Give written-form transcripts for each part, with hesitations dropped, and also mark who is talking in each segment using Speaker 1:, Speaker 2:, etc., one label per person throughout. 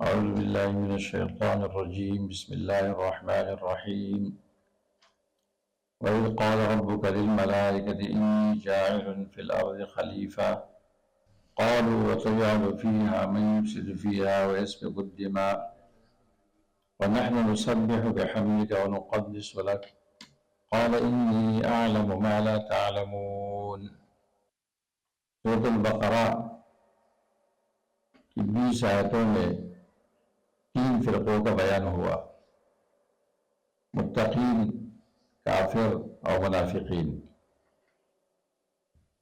Speaker 1: أعوذ بالله من الشيطان الرجيم بسم الله الرحمن الرحيم وإذ قال ربك للملائكة إني جاعل في الأرض خليفة قالوا وتجعل فيها من يفسد فيها ويسفك الدماء ونحن نسبح بحمدك ونقدس لك قال إني أعلم ما لا تعلمون۔ سورۃ البقرہ کی 20 آیتوں میں 3 فرقوں کا بیان ہوا، متقین، کافر اور منافقین۔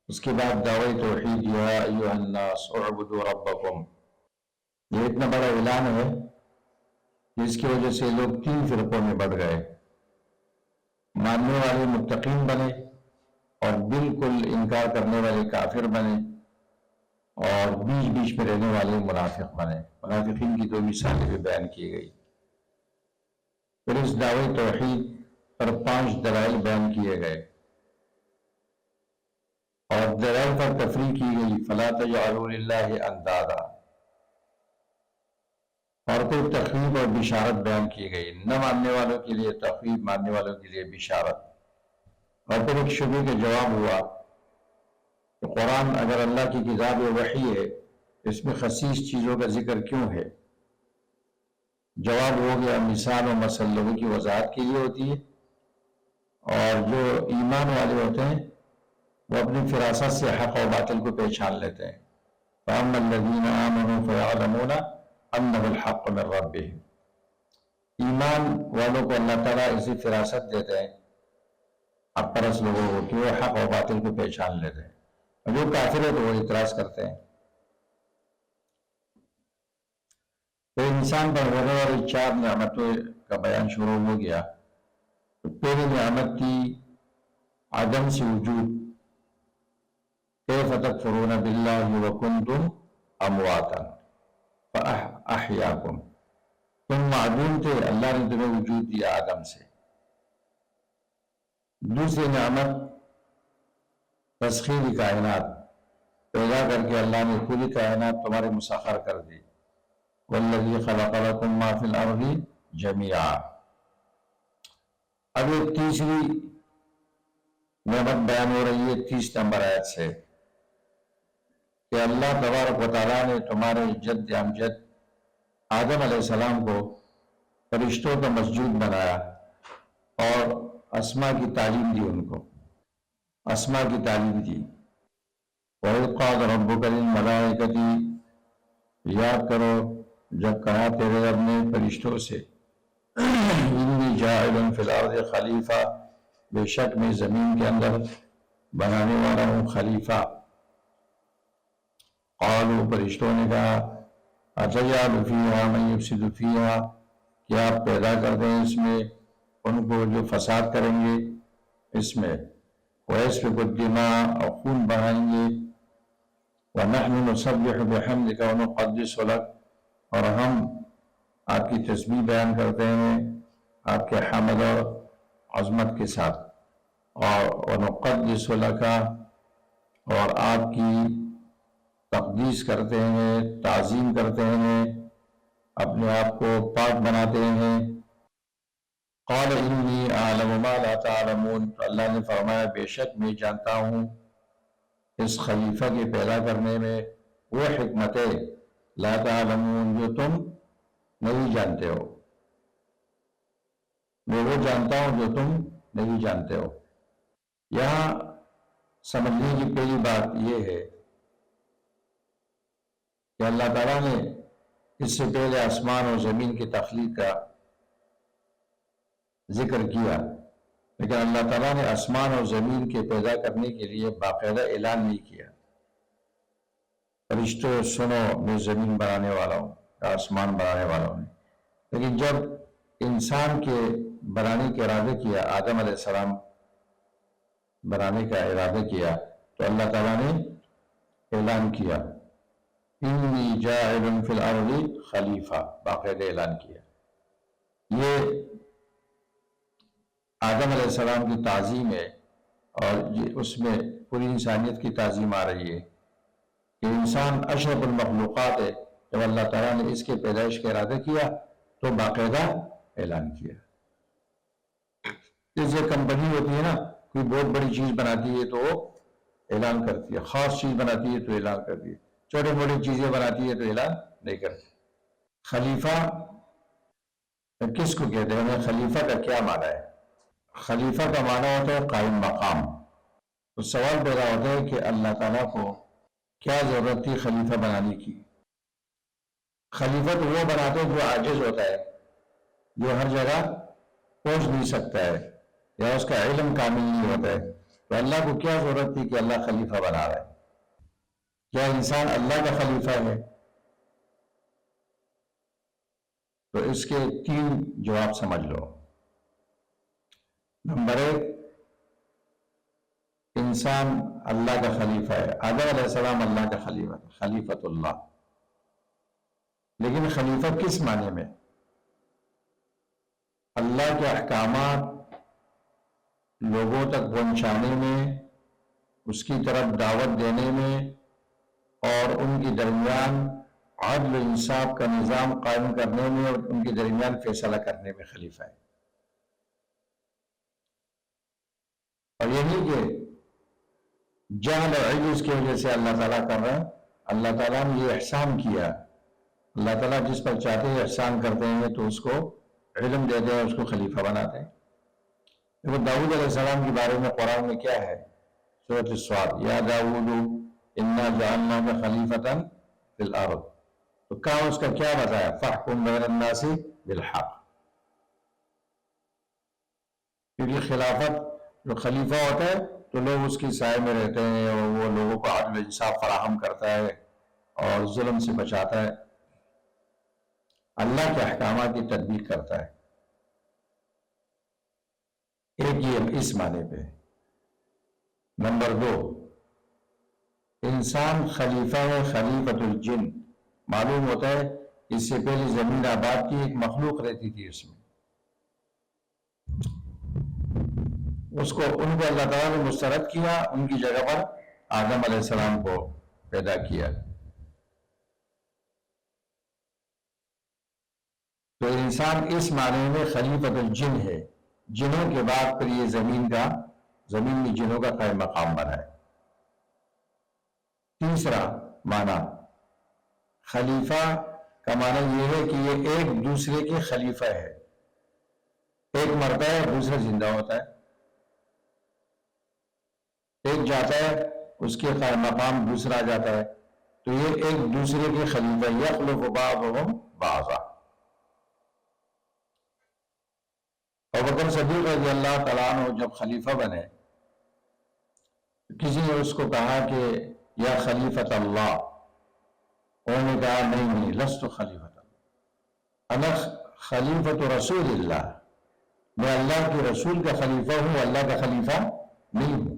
Speaker 1: اس کے بعد دعوی توحید، یا ایھا الناس اعبدوا ربکم۔ یہ اتنا بڑا اعلان ہے جس کی وجہ سے لوگ 3 فرقوں میں بڑھ گئے، ماننے والے متقین بنے اور بالکل انکار کرنے والے کافر بنے اور بیچ بیچ میں رہنے والے منافق بنے۔ منافقین کی 2 مثالیں بھی بیان کی گئی۔ پھر اس دعوی توحید پر 5 دلائل بیان کیے گئے اور دلائل پر تفریق کی گئی، فلا تجعلوا للہ اندادا، اور پھر تخویف اور بشارت بیان کی گئی، نہ ماننے والوں کے لیے تخویف، ماننے والوں کے لیے بشارت۔ اور پھر ایک شبہے کا جواب ہوا کہ قرآن اگر اللہ کی کتاب وحی ہے، اس میں خصیص چیزوں کا ذکر کیوں ہے؟ جواب ہو گیا، مثال و مثل لوگوں کی وضاحت کے لیے ہوتی ہے، اور جو ایمان والے ہوتے ہیں وہ اپنی فراست سے حق و باطل کو پہچان لیتے ہیں۔ فَأَمَّا الَّذِينَ آمَنُوا فَيَعْلَمُونَ أَنَّهُ الْحَقُّ مِنْ رَبِّهِمْ۔ ایمان والوں کو اللہ تعالیٰ ایسی فراست دیتے ہیں، حق پرست لوگوں کو، کہ وہ حق و باطل کو پہچان لیتے ہیں، اور جو کافر ہے تو وہ اعتراض کرتے ہیں۔ تو انسان پر ہونے والی 4 نعمتوں کا بیان شروع ہو گیا۔ تو پہلی نعمت تھی عدم سے وجود، کیف تکفرون باللہ وکنتم امواتا فاحیاکم، تم معدوم تھے، اللہ نے تمہیں وجود دیا عدم سے۔ دوسری نعمت تسخیر کائنات، پیدا کر کے اللہ نے پوری کائنات تمہارے مسخر کر دی۔ والذی خلق لکم ما فی الارض جمیعا۔ اب ایک تیسری نعمت بیان ہو رہی ہے 30 نمبر آیت سے، کہ اللہ تبارک و تعالیٰ نے تمہارے جد امجد آدم علیہ السلام کو فرشتوں کا مسجود بنایا اور اسماء کی تعلیم دی، ان کو اسماء کی تعلیم دی۔ وَإِذْ قَالَ رَبُّكَ لِلْمَلَائِكَةِ، یاد کرو جب کہا تیرے رب نے فرشتوں سے، اِنِّی جَاعِلٌ فِی الْأَرْضِ خلیفہ، بے شک میں زمین کے اندر بنانے والا ہوں خلیفہ۔ قالوا، فرشتوں نے کہا، اَتَجْعَلُ فِیہَا مَن یُفْسِدُ فِیہَا، کیا آپ پیدا کر دیں اس میں ان کو جو فساد کریں گے اس میں، وَيَسْفِكُ الدِّمَاءَ، اور خون بہائیں گے، وَنَحْنُ نُسَبِّحُ بِحَمْدِكَ وَنُقَدِّسُ لَكَ، اور ہم آپ کی تسبیح بیان کرتے ہیں آپ کے حمد اور عظمت کے ساتھ، اور وَنُقَدِّسُ لَكَ، اور آپ کی تقدیس کرتے ہیں، تعظیم کرتے ہیں، اپنے آپ کو پاک بناتے ہیں۔ قال انی اعلم ما لا تعلمون، تو اللہ نے فرمایا بے شک میں جانتا ہوں اس خلیفہ کے پیدا کرنے میں وہ حکمتیں لا تعلمون جو تم نہیں جانتے ہو، میں وہ جانتا ہوں جو تم نہیں جانتے ہو۔ یہاں سمجھنے کی پہلی بات یہ ہے کہ اللہ تعالیٰ نے اس سے پہلے آسمان اور زمین کی تخلیق کا ذکر کیا، لیکن اللہ تعالیٰ نے آسمان اور زمین کے پیدا کرنے کے لیے باقاعدہ اعلان نہیں کیا، فرشتوں سنو میں زمین بنانے والا ہوں، آسمان بنانے والا ہوں۔ لیکن جب انسان کے بنانے کا ارادہ کیا، آدم علیہ السلام بنانے کا ارادہ کیا، تو اللہ تعالیٰ نے اعلان کیا، انی جاعل فی الارض خلیفہ، باقاعدہ اعلان کیا۔ یہ آدم علیہ السلام کی تعظیم ہے، اور اس میں پوری انسانیت کی تعظیم آ رہی ہے کہ انسان اشرف المخلوقات ہے، جب اللہ تعالیٰ نے اس کے پیدائش کا ارادہ کیا تو باقاعدہ اعلان کیا. جیسے کمپنی ہوتی ہے نا، کوئی بہت بڑی چیز بناتی ہے تو وہ اعلان کرتی ہے، خاص چیز بناتی ہے تو اعلان کرتی ہے، چھوٹی موٹی چیزیں بناتی ہے تو اعلان نہیں کرتی. خلیفہ کس کو کہتے ہیں؟ خلیفہ کا کیا معنی ہے؟ خلیفہ کا معنی ہوتا ہے قائم مقام. تو سوال پیدا ہوتا ہے کہ اللہ تعالیٰ کو کیا ضرورت تھی خلیفہ بنانے کی؟ خلیفہ تو وہ بناتے جو عاجز ہوتا ہے، جو ہر جگہ پہنچ نہیں سکتا ہے یا اس کا علم کامل نہیں ہوتا ہے. تو اللہ کو کیا ضرورت تھی کہ اللہ خلیفہ بنا رہا ہے؟ کیا انسان اللہ کا خلیفہ ہے؟ تو اس کے 3 جواب سمجھ لو. نمبر 1، انسان اللہ کا خلیفہ ہے. آدم علیہ السلام اللہ کا خلیفہ، خلیفۃ اللہ. لیکن خلیفہ کس معنی میں؟ اللہ کے احکامات لوگوں تک پہنچانے میں، اس کی طرف دعوت دینے میں، اور ان کے درمیان عدل و انصاف کا نظام قائم کرنے میں اور ان کے درمیان فیصلہ کرنے میں خلیفہ ہے. اور یہی کہ جہل اور عجز کی وجہ سے اللہ تعالیٰ کر رہا ہے. اللہ تعالیٰ نے یہ احسان کیا. اللہ تعالیٰ جس پر چاہتے ہیں احسان کرتے ہیں تو اس کو علم دیتے ہیں، اس کو خلیفہ بناتے ہیں. دیکھو داؤد علیہ السلام کے بارے میں قرآن میں کیا ہے؟ سورۃ الصاد، یا داؤد انا جعلناک خلیفۃ فی الارض. تو کہاں اس کا کیا بتایا؟ فاحکم بین الناس بالحق. کیونکہ خلافت جو خلیفہ ہوتا ہے تو لوگ اس کی سائے میں رہتے ہیں اور وہ لوگوں کو عدل و انصاف فراہم کرتا ہے اور ظلم سے بچاتا ہے، اللہ کے احکامات کی تطبیق کرتا ہے. ایک یہ اس معنی پہ. نمبر 2، انسان خلیفہ ہے، خلیفۃ الجن. معلوم ہوتا ہے اس سے پہلے زمین آباد کی ایک مخلوق رہتی تھی، اس میں ان کو اللہ تعالیٰ نے مسترد کیا، ان کی جگہ پر آدم علیہ السلام کو پیدا کیا. تو انسان اس معنی میں خلیفۃ الجن ہے، جنوں کے بعد پھر یہ زمین میں جنوں کا قائم مقام بنا ہے. تیسرا معنی خلیفہ کا معنی یہ ہے کہ یہ ایک دوسرے کے خلیفہ ہے. ایک مرتا ہے دوسرا زندہ ہوتا ہے، ایک جاتا ہے اس کے قائم مقام دوسرا جاتا ہے. تو یہ ایک دوسرے کے خلیفہ، یخلف بعضهم بعضا. ابوبکر صدیق رضی اللہ تعالیٰ عنہ جب خلیفہ بنے، کسی نے اس کو کہا کہ یا خلیفۃ اللہ، انہوں نے کہا نہیں لست خلیفۃ اللہ، انا خلیفۃ رسول اللہ، میں اللہ کے رسول کا خلیفہ ہوں، اللہ کا خلیفہ نہیں ہوں.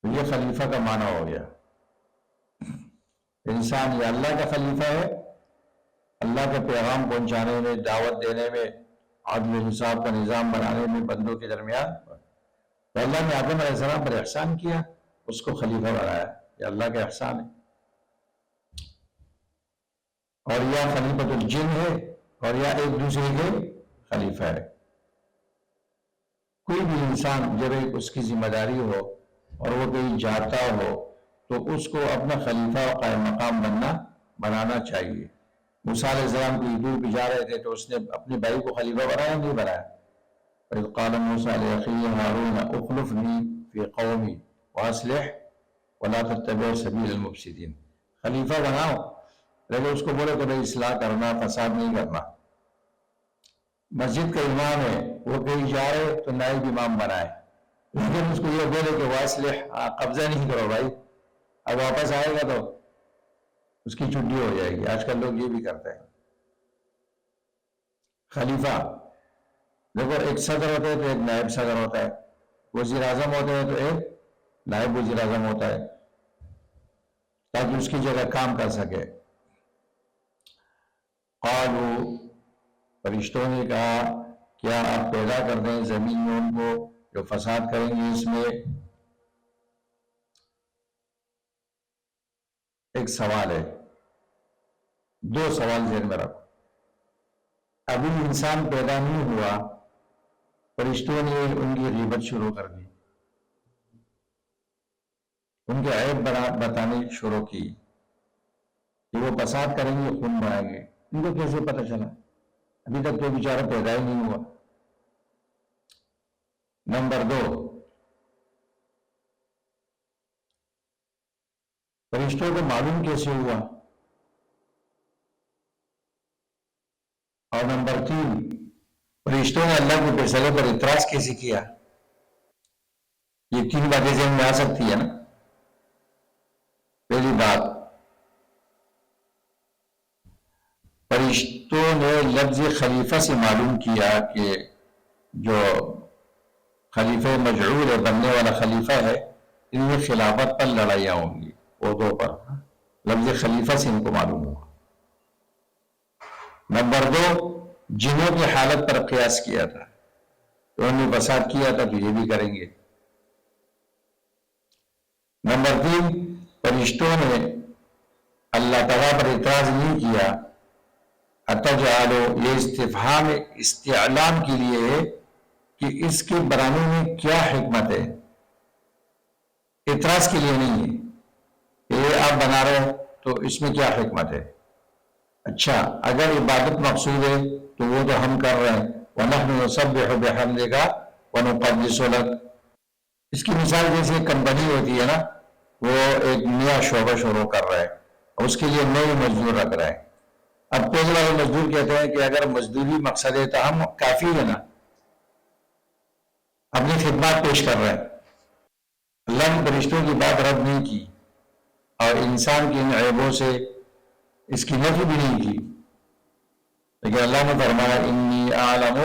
Speaker 1: یہ خلیفہ کا معنی ہو گیا. انسان یہ اللہ کا خلیفہ ہے، اللہ کا پیغام پہنچانے میں، دعوت دینے میں، عدل انصاف کا نظام بنانے میں بندوں کے درمیان. تو اللہ نے آدم علیہ السلام پر احسان کیا، اس کو خلیفہ بنایا. یہ اللہ کا احسان ہے. اور یا خلیفۃ الجن ہے اور یا ایک دوسرے کے خلیفہ ہے. کوئی بھی انسان جب ایک اس کی ذمہ داری ہو اور وہ کہیں جاتا ہو تو اس کو اپنا خلیفہ و قائم مقام بنانا چاہیے. موسیٰ علیہ السلام کوئی دور پہ جا رہے تھے تو اس نے اپنے بھائی کو خلیفہ بنایا نہیں بنایا؟ وَإِذْ قَالَ مُوسَىٰ لِأَخِيهِ هَارُونَ اُخْلُفْنِي فِي قَوْمِي وَأَصْلِحْ وَلَا تَتَّبِعْ سَبِيلَ الْمُفْسِدِينَ. خلیفہ بناؤ لیکن اس کو بولے کہ بھائی اصلاح کرنا، فساد نہیں کرنا. مسجد کا امام ہے، وہ کہیں جا رہے تو نائب امام بنائے، لیکن اس کو یہ بولے کہ واصلح، قبضہ نہیں کرو بھائی، اب واپس آئے گا تو اس کی چھٹی ہو جائے گی. آج کل لوگ یہ بھی کرتے ہیں. خلیفہ دیکھو ایک صدر ہوتا ہے تو ایک نائب صدر ہوتا ہے، وزیر اعظم ہوتے ہیں تو ایک نائب وزیر اعظم ہوتا ہے تاکہ اس کی جگہ کام کر سکے. قالوا، فرشتوں نے کہا کیا آپ پیدا کر دیں زمین میں ان کو جو فساد کریں گے اس میں. ایک سوال ہے، دو سوال ذہن میں رکھو۔ ابھی انسان پیدا نہیں ہوا، فرشتوں نے ان کی غیبت شروع کر دی، ان کے عیب بتانے شروع کی کہ وہ فساد کریں گے، خون بہائیں گے۔ ان کو کیسے پتہ چلا؟ ابھی تک تو بیچارہ پیدا ہی نہیں ہوا۔ نمبر دو، فرشتوں کو معلوم کیسے ہوا؟ اور نمبر تین، فرشتوں نے اللہ کے فیصلے پر اعتراض کیسے کیا؟ یہ تین باتیں ذہن میں آ سکتی ہے نا۔ پہلی بات، فرشتوں نے لفظ خلیفہ سے معلوم کیا کہ جو خلیفہ مجعول ہے، بننے والا خلیفہ ہے، ان میں خلافت پر لڑائیاں ہوں گی، عہدوں پر۔ لفظ خلیفہ سے ان کو معلوم ہوا۔ نمبر دو، جنوں کی حالت پر قیاس کیا تھا، انہوں نے فساد کیا تھا تو یہ بھی کریں گے۔ نمبر تین، فرشتوں نے اللہ تعالیٰ پر اعتراض نہیں کیا۔ اتجعلو، یہ استفہام استعلام کے لیے ہے کہ اس کے بنانے میں کیا حکمت ہے، اعتراض کے لیے نہیں ہے کہ یہ آپ بنا رہے ہو تو اس میں کیا حکمت ہے۔ اچھا، اگر عبادت مقصود ہے تو وہ تو ہم کر رہے ہیں، وَنَحْنُ نُسَبِّحُ بِحَمْدِكَ وَنُقَدِّسُ لَكَ۔ اس کی مثال جیسے کمپنی ہوتی ہے نا، وہ ایک نیا شعبہ شروع کر رہا ہے اور اس کے لیے نئے مزدور رکھ رہا ہے۔ اب پہلے والے مزدور کہتے ہیں کہ اگر مزدوری مقصد ہے تو ہم کافی ہے نا، اپنی خدمات پیش کر رہے ہیں۔ اللہ نے فرشتوں کی بات رد نہیں کی اور انسان کے ان عیبوں سے اس کی نفی بھی نہیں کی، لیکن اللہ نے فرمایا انی اعلم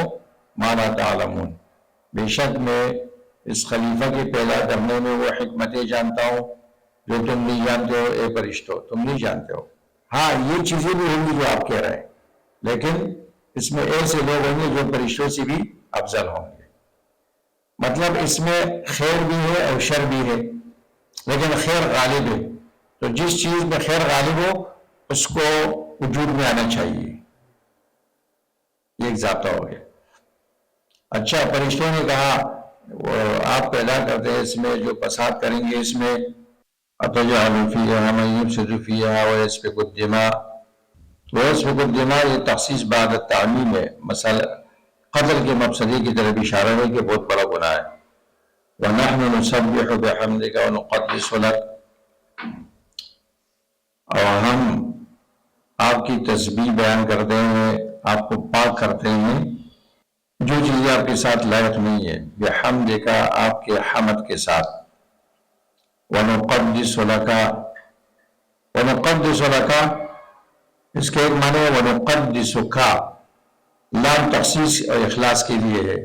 Speaker 1: ما لا تعلمون، بے شک میں اس خلیفہ کے پیدا کرنے میں وہ حکمتیں جانتا ہوں جو تم نہیں جانتے ہو، اے فرشتو تم نہیں جانتے ہو۔ ہاں، یہ چیزیں بھی ہوں گی جو آپ کہہ رہے ہیں، لیکن اس میں ایسے لوگ ہوں گے جو فرشتوں سے بھی افضل ہوں گے۔ مطلب اس میں خیر بھی ہے اور شر بھی ہے، لیکن خیر غالب ہے، تو جس چیز میں خیر غالب ہو اس کو وجود میں آنا چاہیے، یہ ایک ضابطہ ہو گیا۔ اچھا، فرشتوں نے کہا وہ آپ پیدا کرتے ہیں، اس میں جو فساد کریں گے، اس میں أَتَجْعَلُ فِيهَا مَن يُفْسِدُ فِيهَا وَيَسْفِكُ الدِّمَاءَ، وَيَسْفِكُ الدِّمَاء یہ تخصیص بعد التعمیم ہے، مسئلہ قتل کے مفسدے کی طرف اشارہ ہے کہ بہت بڑا گناہ ہے۔ وَنَحْنُ نُسَبِّحُ بِحَمْدِكَ وَنُقَدِّسُ لَكَ، اور ہم آپ کی تسبیح بیان کرتے ہیں، آپ کو پاک کرتے ہیں جو چیزیں آپ کے ساتھ لائق نہیں ہے، بحمدک آپ کے حمد کے ساتھ، وَنُقَدِّسُ لَكَ، وَنُقَدِّسُ لَكَ اس کے ایک معنی ہے وَنُقَدِّسُكَ، لام تخصیص اور اخلاص کے لیے ہے،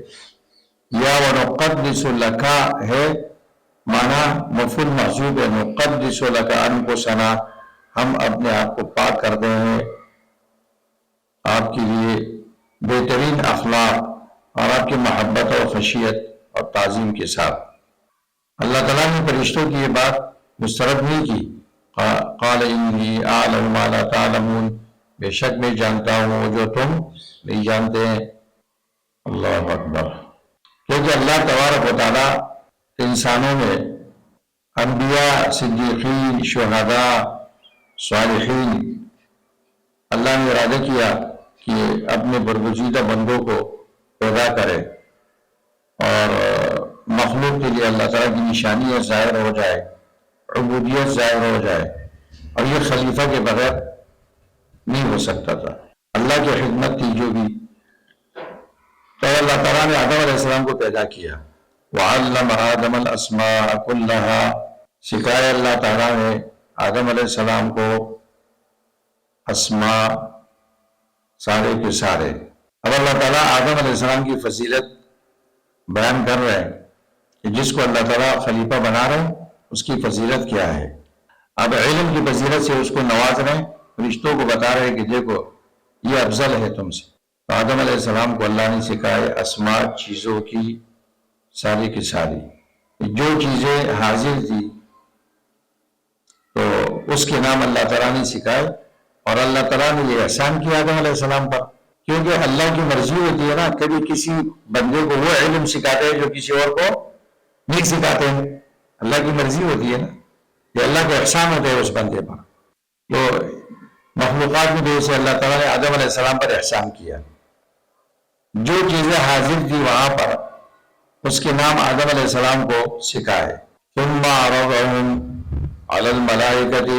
Speaker 1: یا وَنُقَدِّسُ لَكَ ہے معنی مفعول محذوف ہے، نُقَدِّسُ لَكَ أَنفُسَنَا، ہم اپنے آپ کو پاک کرتے ہیں آپ کے لیے بہترین اخلاق اور آپ کی محبت اور خشیت اور تعظیم کے ساتھ۔ اللہ تعالیٰ نے فرشتوں کی یہ بات مسترد نہیں کی، قال انی اعلم ما لا تعلمون، بے شک میں جانتا ہوں وہ جو تم نہیں جانتے ہیں۔ اللہ اکبر۔ کیونکہ اللہ تبارک و تعالیٰ انسانوں میں انبیاء، صدیقین، شہداء، صالحین، اللہ نے ارادہ کیا کہ اپنے برگزیدہ بندوں کو پیدا کرے اور مخلوق کے لیے اللہ تعالیٰ کی نشانیاں ظاہر ہو جائے، عبودیت ظاہر ہو جائے، اور یہ خلیفہ کے بغیر نہیں ہو سکتا تھا۔ اللہ کی حکمت تھی جو بھی، تو اللہ تعالیٰ نے آدم علیہ السلام کو پیدا کیا، وَعَلَّمَ آدَمَ الْأَسْمَاءَ كُلَّهَا، سکھایا اللہ تعالیٰ نے آدم علیہ السلام کو اسماء سارے کے سارے۔ اب اللہ تعالیٰ آدم علیہ السلام کی فضیلت بیان کر رہے ہیں کہ جس کو اللہ تعالیٰ خلیفہ بنا رہے ہیں اس کی فضیلت کیا ہے۔ اب علم کی فضیلت سے اس کو نواز رہے ہیں، فرشتوں کو بتا رہے ہیں کہ دیکھو یہ افضل ہے تم سے۔ تو آدم علیہ السلام کو اللہ نے سکھائے اسماء چیزوں کی ساری کی ساری، جو چیزیں حاضر تھی تو اس کے نام اللہ تعالیٰ نے سکھائے، اور اللہ تعالیٰ نے یہ احسان کیا آدم علیہ السلام پر، کیونکہ اللہ کی مرضی ہوتی ہے نا، کبھی کسی بندے کو وہ علم سکھاتے ہیں جو کسی اور کو نہیں سکھاتے ہیں، اللہ کی مرضی ہوتی ہے نا، یہ اللہ کا احسان ہوتا ہے اس بندے پر۔ تو مخلوقات میں جو سے اللہ تعالیٰ نے آدم علیہ السلام پر احسان کیا، جو چیزیں حاضر تھی وہاں پر اس کے نام آدم علیہ السلام کو سکھائے۔ ثم عرضهم علی الملائکۃ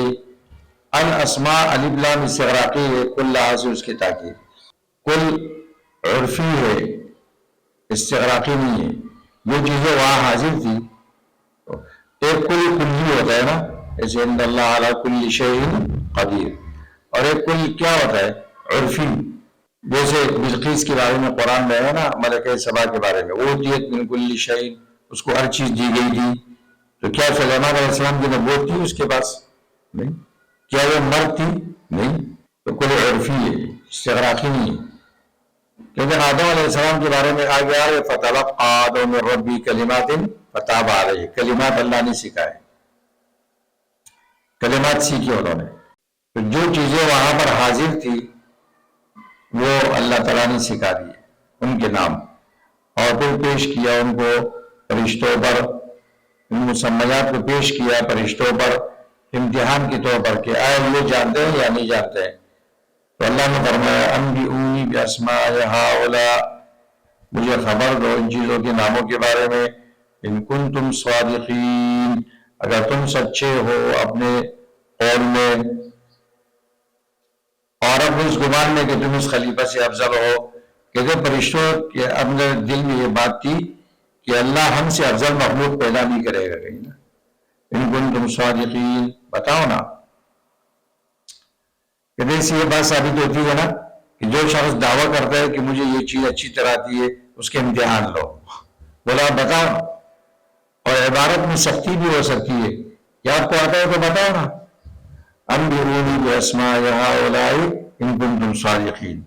Speaker 1: الاسماء، الف لام استغراقی ہے، کل لحاظ سے اس کی تاکید، کل عرفی ہے، استغراقی نہیں ہے، جو چیزیں وہاں حاضر تھی، ایک کل کلی ہوتا ہے نا، جیسے ان اللہ علی کل شیء قدیر، اور ایک کل کیا ہوتا ہے عرفی، جیسے بلقیس کے بارے میں قرآن میں ہے نا، ملکہ سبا کے بارے میں، وہ دیت من کل شیء، اس کو ہر چیز دی گئی تھی، تو کیا سلیمان علیہ السلام کی نبوت تھی اس کے پاس؟ نہیں۔ کیا وہ مرد تھی؟ نہیں۔ تو کل عرفی ہے، استغراقی نہیں ہے، کیونکہ آدم علیہ السلام کے بارے میں آگے آ رہے فَتَلَقَّىٰ آدَمُ مِن رَّبِّهِ كَلِمَاتٍ فَتَابَ عَلَيْهِ، کلمات اللہ نے سکھائے، کلمات سیکھی انہوں نے، تو جو چیزیں وہاں پر حاضر تھی وہ اللہ تعالیٰ نے سکھا دی ان کے نام، اور پھر پیش کیا ان کو فرشتوں پر، ان مسمیات کو پیش کیا فرشتوں پر امتحان کے طور پر کہ آئے یہ جانتے ہیں یا نہیں جانتے ہیں۔ تو اللہ نے فرمایا انبئونی باسماء ہؤلاء، مجھے خبر دو ان چیزوں کے ناموں کے بارے میں، ان کنتم صادقین، اگر تم سچے ہو اپنے قول میں اور اپنے اس گمان میں کہ تم اس خلیفہ سے افضل ہو، کیونکہ فرشتوں کے اپنے دل میں یہ بات تھی کہ اللہ ہم سے افضل مخلوق پیدا نہیں کرے گا کہیں نا، ان کنتم صادقین، بتاؤ نا، کہ دیکھ یہ بات ثابت ہوتی ہے نا کہ جو شخص دعویٰ کرتا ہے کہ مجھے یہ چیز اچھی طرح آتی ہے اس کے امتحان لو، بولا بتاؤ، اور عبارت میں سختی بھی ہو سکتی ہے کہ آپ کو آتا ہے تو بتاؤ نا، انبئونی باسماء ہؤلاء ان کنتم صادقین۔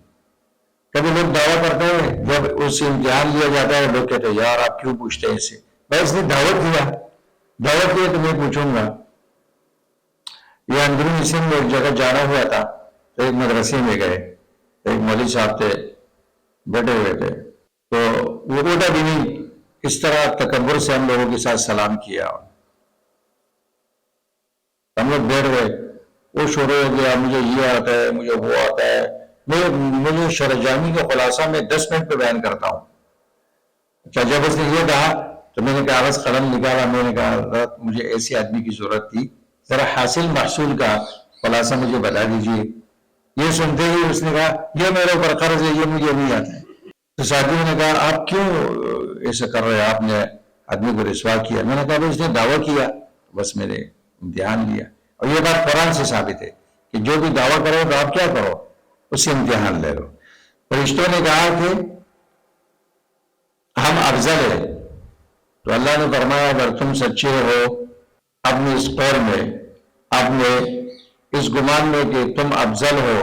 Speaker 1: کبھی لوگ دعویٰ کرتے ہیں، جب اس سے امتحان لیا جاتا ہے لوگ کہتے ہیں یار آپ کیوں پوچھتے ہیں اس سے، بھائی اس نے دعوت دیا تو میں پوچھوں گا۔ یہ اندرونی سندھ میں ایک جگہ جانا ہوا تھا، تو ایک مدرسے میں گئے، ایک مولوی صاحب تھے بیٹھے ہوئے تھے، تو وہ اٹھا بھی نہیں، اس طرح تکبر سے ہم لوگوں کے ساتھ سلام کیا، ہم لوگ بیٹھ گئے، وہ شروع ہو گیا مجھے یہ آتا ہے مجھے وہ آتا ہے، مجھے شرجامی کا خلاصہ میں 10 منٹ پہ بیان کرتا ہوں۔ اچھا جب اس نے یہ کہا تو میں نے کاغذ قلم نکالا، میں نے کہا مجھے ایسے آدمی کی ضرورت تھی، ذرا حاصل محصول کا خلاصہ مجھے بتا دیجیے۔ یہ سنتے ہی اس نے کہا یہ میرے اوپر قرض ہے، یہ مجھے نہیں آتا ہے۔ تو ساتھیوں نے کہا آپ کیوں ایسا کر رہے ہیں، آپ نے آدمی کو رسوا کیا۔ میں نے کہا اس نے دعویٰ کیا، بس میں نے امتحان لیا، اور یہ بات قرآن سے ثابت ہے کہ جو بھی دعویٰ کرو تو آپ کیا کرو، اس سے امتحان لے لو۔ فرشتوں نے کہا کہ ہم افضل ہیں، تو اللہ نے فرمایا اگر تم سچے ہو اپنے اس قول میں، اپنے اس گمان میں کہ تم افضل ہو،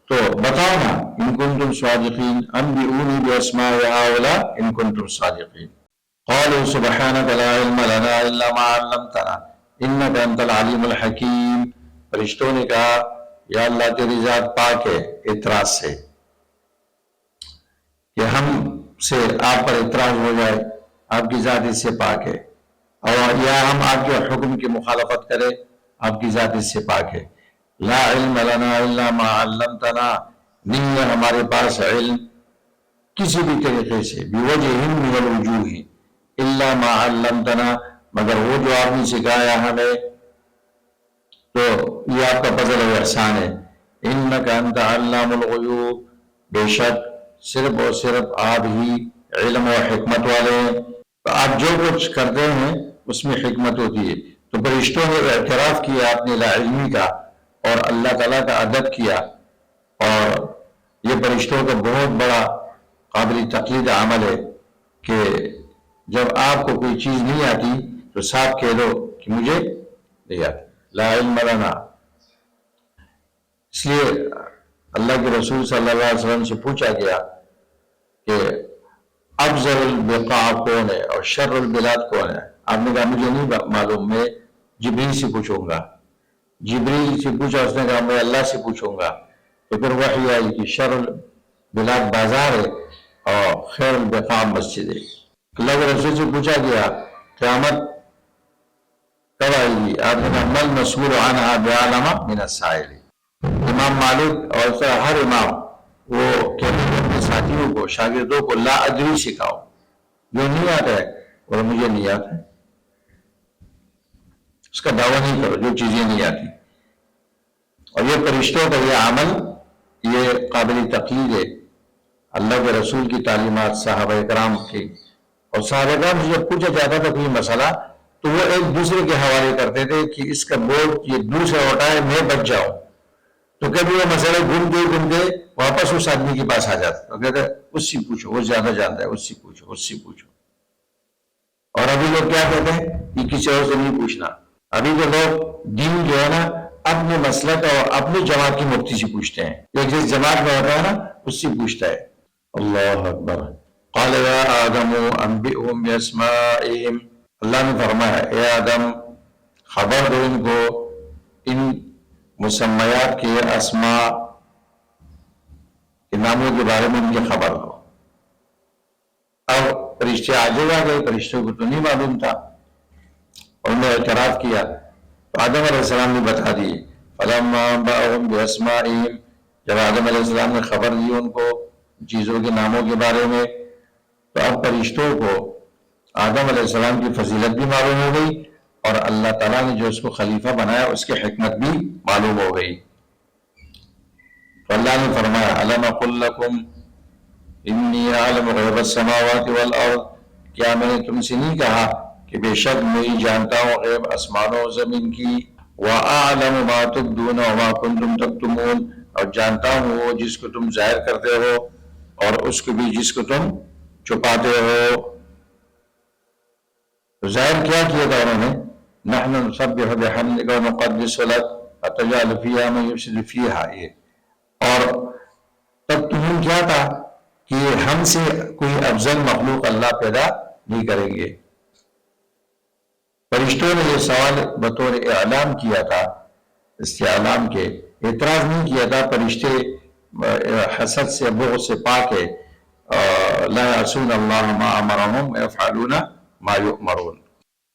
Speaker 1: تو بتاؤ نا ان کنتم صادقین، انبئونی باسماء ہؤلاء ان کنتم صادقین۔ قالوا سبحانک لا علم لنا الا ما علمتنا انک انت العلیم الحکیم۔ فرشتوں نے کہا یا اللہ تیری ذات پاک ہے اعتراض سے، کہ ہم سے آپ پر اعتراض ہو جائے، آپ کی ذات اس سے پاک ہے، اور یا ہم آپ کے حکم کی مخالفت کریں، آپ کی ذات اس سے پاک ہے۔ لا علم لنا الا ما علمتنا، نہیں ہے ہمارے پاس علم کسی بھی طریقے سے، بوجہ من الوجوہ، الا ما علمتنا، مگر وہ جو آپ نے سکھایا ہمیں، تو یہ آپ کا فضل و احسان ہے۔ انک انت علام الغیوب، بے شک صرف اور صرف آپ ہی علم و حکمت والے ہیں، تو آپ جو کچھ کرتے ہیں اس میں حکمت ہوتی ہے۔ تو فرشتوں نے اعتراف کیا اپنی لا علمی کا، اور اللہ تعالیٰ کا ادب کیا، اور یہ فرشتوں کا بہت بڑا قابل تقلید عمل ہے کہ جب آپ کو کوئی چیز نہیں آتی تو صاف کہہ دو کہ مجھے نہیں آتی، لا علم لنا۔ اس لیے اللہ کے رسول صلی اللہ علیہ وسلم سے پوچھا گیا کہ افضل البقاع کون ہے اور شر البلاد کون ہے؟ آپ نے کہا مجھے نہیں معلوم، میں جبریل سے پوچھوں گا۔ جبریل سے پوچھا، اس نے کہا میں اللہ سے پوچھوں گا. تو پھر وحی آئی کہ شر البلاد بازار ہے اور خیر البقاع مسجد ہے. اللہ کے رسول سے پوچھا گیا قیامت کب آئے گی؟ آپ نے کہا مل مسئول عنہا بعلم من السائل. امام مالک اور ہر امام وہ کہتے ہیں اپنے ساتھیوں کو، شاگردوں کو لا ادری سکھاؤ، جو نہیں آتا ہے اور مجھے نہیں آتا ہے اس کا دعویٰ نہیں کرو جو چیزیں نہیں آتی. اور یہ فرشتوں کا یہ عمل یہ قابل تقلید ہے. اللہ کے رسول کی تعلیمات صحابہ کرام کی، اور صحابہ کرام سے جب پوچھا جاتا تھا کوئی مسئلہ تو وہ ایک دوسرے کے حوالے کرتے تھے کہ اس کا بوجھ یہ دوسرا اٹھائے میں بچ جاؤں. تو کبھی وہ مسئلہ گھومتے واپس اس آدمی کے پاس آ جاتا تو کہتے اس سے پوچھو، وہ زیادہ جانتا ہے، اس سے پوچھو، اس سے پوچھو. اور ابھی لوگ کیا کہتے ہیں کہ کسی اور سے نہیں پوچھنا. ابھی تو لوگ دین جو ہے نا اپنے مسلک اور اپنی جماعت کی مفتی سے پوچھتے ہیں، یا جس جماعت میں ہوتا ہے نا اس سے پوچھتا ہے. اللہ اکبر. قال یا آدم انبئهم باسمائهم. اللہ نے فرمایا اے آدم خبر دو ان کو ان مسمیات کے اسماء کے ناموں کے بارے میں ان کی خبر دو. اب فرشتے آگے آ گئے، فرشتوں کو تو نہیں معلوم تھا، انہوں نے اعتراف کیا تو آدم علیہ السلام نے بتا دی. فلما انبأهم باسمائهم. جب آدم علیہ السلام نے خبر دی ان کو چیزوں کے ناموں کے بارے میں تو اب فرشتوں کو آدم علیہ السلام کی فضیلت بھی معلوم ہو گئی اور اللہ تعالیٰ نے جو اس کو خلیفہ بنایا اس کی حکمت بھی معلوم ہو گئی. تو اللہ نے فرمایا الم اقل لکم انی اعلم غیب السماوات والارض. کیا میں نے تم سے نہیں کہا کہ بے شک میں جانتا ہوں غیب آسمانوں و زمین کی. وَأَعْلَمُ مَا تُبْدُونَ وَمَا كُنْتُمْ تَكْتُمُونَ. اور جانتا ہوں وہ جس کو تم ظاہر کرتے ہو اور اس کو بھی جس کو تم چھپاتے ہو. تو ظاہر کیا کیا تھا انہوں نے؟ نحن نسبح بحمدک ونقدس لک اتجعل فیہا من یفسد فیہا. یہ اور تب تمہیں کیا تھا کہ ہم سے کوئی افضل مخلوق اللہ پیدا نہیں کریں گے. فرشتوں نے یہ سوال بطور اعلام کیا تھا، استعلام کے اعتراض نہیں کیا تھا. فرشتے حسد سے بغض سے پاک ہے. لا یعصون اللہ ما امرهم ویفعلون ما یؤمرون.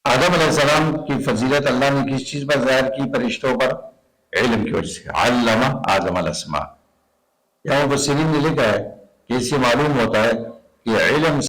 Speaker 1: آدم علیہ السلام کی فضیلت اللہ نے کس چیز پر ظاہر کی؟ فرشتوں پر علم کی وجہ سے. علم آدم الاسماء. یہاں مفسرین نے لکھا ہے کہ اس سے معلوم ہوتا ہے کہ علم